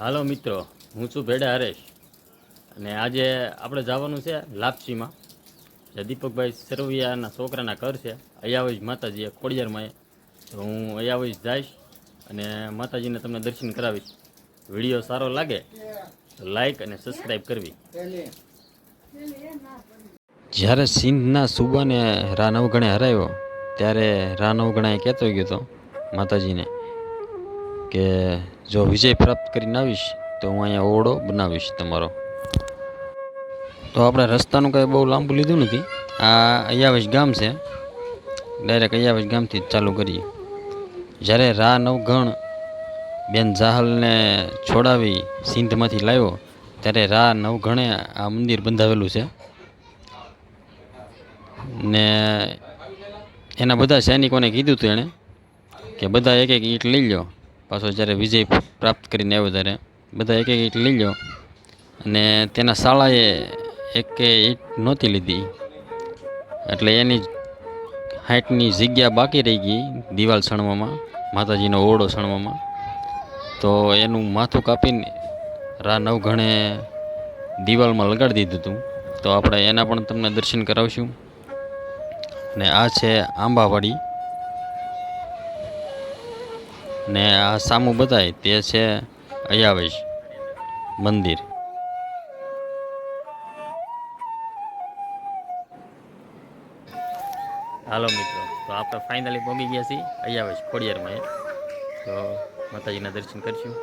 હાલો મિત્રો, હું છું ભેડા હરેશ અને આજે આપણે જવાનું છે લાપસીમાં. જે દીપકભાઈ સરવૈયાના છોકરાના ઘર છે અયાવજ માતાજી ખોડિયારમાં. તો હું અયાવજ જઈશ અને માતાજીને તમને દર્શન કરાવીશ. વિડીયો સારો લાગે તો લાઈક અને સબસ્ક્રાઈબ કરવી. જ્યારે સિંધના સુબાને રા નવગણે હરાવ્યો ત્યારે રા નવગણાએ કહેતો ગયો હતો માતાજીને કે જો વિજય પ્રાપ્ત કરીને આવીશ તો હું અહીંયા ઓરડો બનાવીશ તમારો. તો આપણે રસ્તાનું કંઈ બહુ લાંબુ લીધું નથી. આ અયાવજ ગામ છે, ડાયરેક્ટ અયાવજ ગામથી જ ચાલુ કરીએ. જ્યારે રા નવગણ બેન જાહલને છોડાવી સિંધમાંથી લાવ્યો ત્યારે રા નવગણે આ મંદિર બંધાવેલું છે ને એના બધા સૈનિકોને કીધું હતું એણે કે બધા એક એક ઈંટ લઈ લો. પાછો જ્યારે વિજય પ્રાપ્ત કરીને આવ્યો ત્યારે બધા એક એક ઈંટ લઈ લો. અને તેના શાળાએ એક ઈંટ નહોતી લીધી એટલે એની 60ની જગ્યા બાકી રહી ગઈ દિવાલ સણવામાં, માતાજીનો ઓરડો સણવામાં. તો એનું માથું કાપીને રા નવગણે દિવાલમાં લગાડી દીધું હતું. તો આપણે એના પણ તમને દર્શન કરાવશું. ને આ છે આંબાવાડી ને આ સામું બતાય તે છે અયાવજ મંદિર. હાલો મિત્રો, તો આપણે ફાઇનલી પહોંચી ગયા છીએ અયાવજ ખોડિયારમાં. તો માતાજીના દર્શન કરીશું.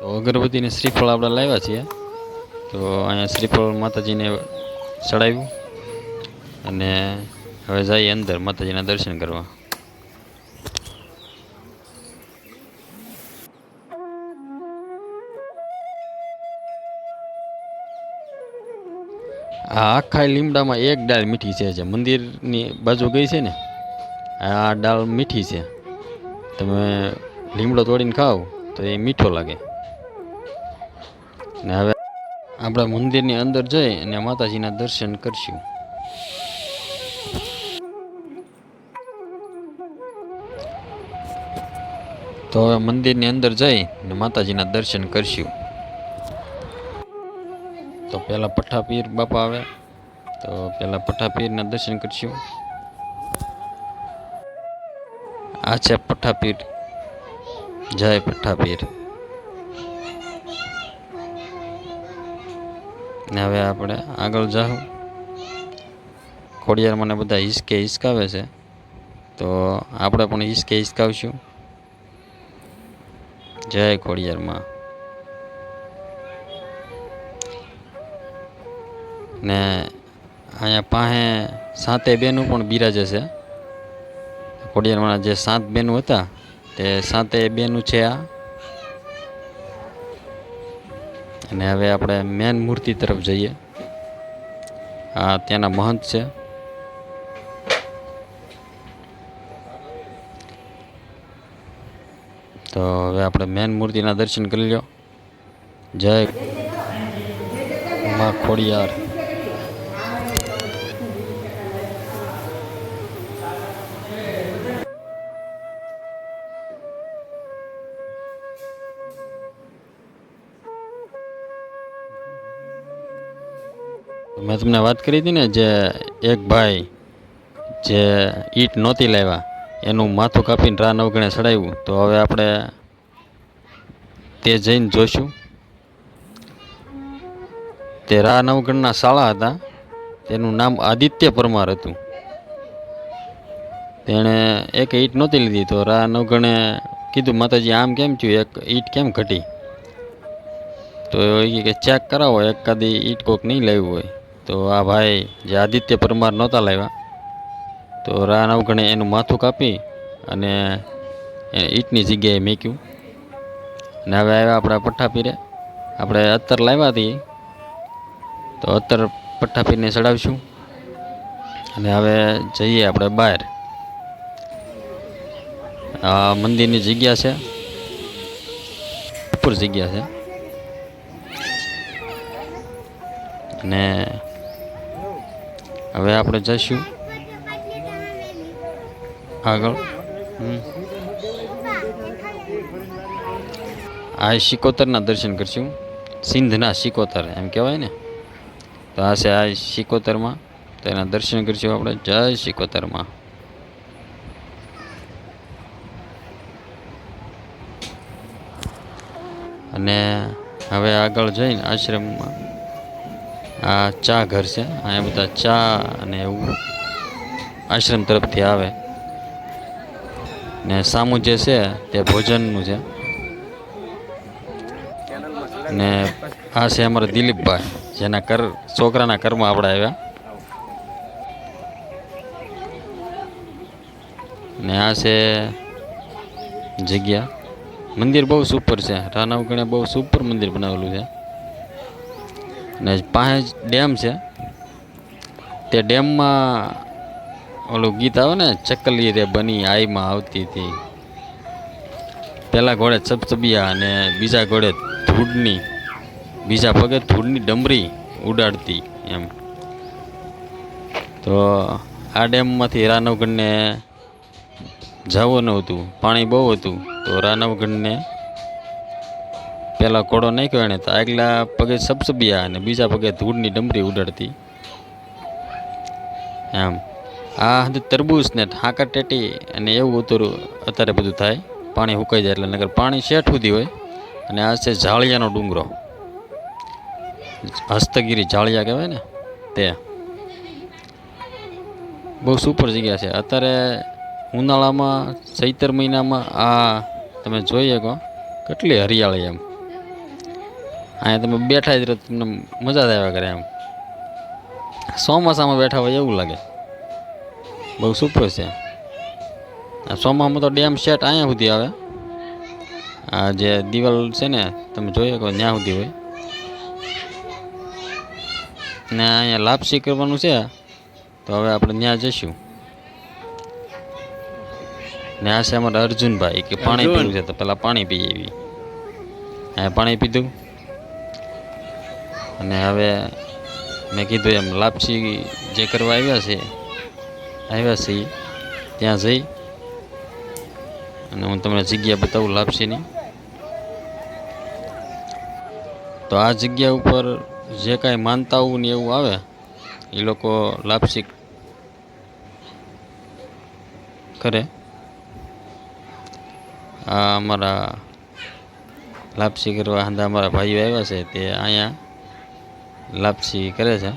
તો અગરબત્તીને શ્રીફળ આપણે લાવ્યા છીએ. તો અહીંયા શ્રીફળ માતાજીને ચડાવ્યું અને હવે જઈએ અંદર માતાજીના દર્શન કરવા. આ આખા લીમડામાં એક ડાળ મીઠી છે. જે મંદિરની બાજુ ગઈ છે ને, આ ડાળ મીઠી છે. તમે લીમડો તોડીને ખાઓ તો એ મીઠો લાગે. ને હવે આપણે મંદિરની અંદર જઈ અને માતાજીના દર્શન કરશું. તો હવે મંદિરની અંદર જઈ અને માતાજીના દર્શન કરશું. તો પહેલાં પઠ્ઠાપીર બાપા આવે, તો પહેલાં પઠ્ઠાપીરના દર્શન કરશું. આ છે પઠ્ઠાપીર. જય પઠ્ઠાપીર. ને હવે આપણે આગળ જાઉં. ખોડિયાર મને બધા હિસકે હિસકાવે છે તો આપણે પણ હિસકે હિસકાવશું. જય ખોડિયારમાં. ને અહીંયા પાસે સાતે બેનું પણ બિરાજે છે. ખોડિયારમાં જે 7 બેનું હતા તે 7 બેનું છે આ. અને હવે આપણે મેન મૂર્તિ તરફ જઈએ. આ ત્યાંના મહંત છે. તો હવે આપણે મેન મૂર્તિના દર્શન કરી લો. જય માં ખોડિયાર. મેં તમને વાત કરી હતી ને, જે એક ભાઈ જે ઈંટ નહોતી લાવ્યા એનું માથું કાપીને રા નવગણે ચડાવ્યું. તો હવે આપણે તે જઈને જોઈશું. તે રા નવગણના શાળા હતા, તેનું નામ આદિત્ય પરમાર હતું. તેણે એક ઈંટ નહોતી લીધી તો રા નવગણે કીધું માતાજી આમ કેમ થયું, એક ઈંટ કેમ ઘટી? તો એ કે ચેક કરાવો એકાદી ઈંટ કોક નહીં લાવ્યું હોય. તો આ ભાઈ જે આદિત્ય પરમાર નહોતા લાવ્યા તો રા નવગણે એનું માથું કાપી અને ઈંટની જગ્યાએ મૂક્યું. અને હવે આવ્યા આપણા પઠ્ઠાપીરે. આપણે અત્તર લાવ્યા હતી તો અત્તર પઠ્ઠાપીરને ચડાવીશું. અને હવે જઈએ આપણે બહાર. આ મંદિરની જગ્યા છે, ઉપર જગ્યા છે. અને હવે આપણે જઈશું આગળ. આ શિકોતરના દર્શન કરશું. સિંધના શિકોતર એમ કહેવાય ને, તો આ છે આ શિકોતરમાં, તો એના દર્શન કરીશું આપણે. જય શિકોતરમાં. અને હવે આગળ જઈને આશ્રમમાં આ ચા ઘર છે. અહીંયા બધા ચા અને એવું આશ્રમ તરફથી આવે. ને સામું જે છે તે ભોજનનું છે. ને આ છે અમારા દિલીપભાઈ, જેના છોકરાના ઘરમાં આપણે આવ્યા. ને આ છે જગ્યા. મંદિર બહુ સુપર છે. રાનાવગણે બહુ સુપર મંદિર બનાવેલું છે. ને પાસે ડેમ છે. તે ડેમમાં ઓલું ગીત આવે ને, ચકલી રે બની આઈમાં આવતી હતી. પહેલા ઘોડે ચબચબિયા અને બીજા ઘોડે ધૂળની, બીજા પગે ધૂળની ડમરી ઉડાડતી એમ. તો આ ડેમમાંથી રાનવગઢને જવું નહોતું, પાણી બહુ હતું. તો રાનવગઢને પહેલાં ઘોડો નાખ્યો એને, તો આગલા પગે સબસબિયા અને બીજા પગે ધૂળની ડમરી ઉડાડતી એમ. આ તરબૂચ ને હાકર ટેટી અને એવું અત્યારે બધું થાય. પાણી સુકાઈ જાય એટલે, નગર પાણી શેઠ સુધી હોય. અને આ છે ઝાળિયાનો ડુંગરો, હસ્તગીરી ઝાળિયા કહેવાય ને તે. બહુ સુપર જગ્યા છે. અત્યારે ઉનાળામાં ચૈતર મહિનામાં આ તમે જોઈ શકો કેટલી હરિયાળી એમ. અહીંયા તમે બેઠા જ રહો, તમને મજા જ આવ્યા કરે એમ. ચોમાસામાં બેઠા હોય એવું લાગે. બહુ સુપર છે. આ ચોમાસામાં તો ડેમ સેટ અહીંયા સુધી આવે. આ જે દિવાલ છે ને તમે જોઈ શકો ત્યાં સુધી હોય. ને અહીંયા લાપસી કરવાનું છે, તો હવે આપણે ત્યાં જઈશું. ને આ છે અમારા અર્જુનભાઈ, કે પાણી પીવું છે તો પેલા પાણી પી એવી. અહીંયા પાણી પીધું. અને હવે મેં કીધું એમ લાપસી જે કરવા આવ્યા છીએ ત્યાં જઈ અને હું તમને જગ્યા બતાવું લાપસીની. તો આ જગ્યા ઉપર જે કાંઈ માનતાઓ ને એવું આવે એ લોકો લાપસી કરે. આ અમારા લાપસી કરવા હાંધા અમારા ભાઈઓ આવ્યા છે, તે અહીંયા લાપસી કરે છે.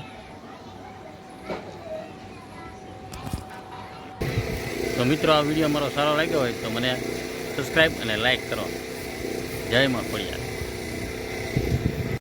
તો મિત્રો, આ વિડીયો મારો સારો લાગ્યો હોય તો મને સબસ્ક્રાઈબ અને લાઈક કરો. જય માં ખોડિયાર.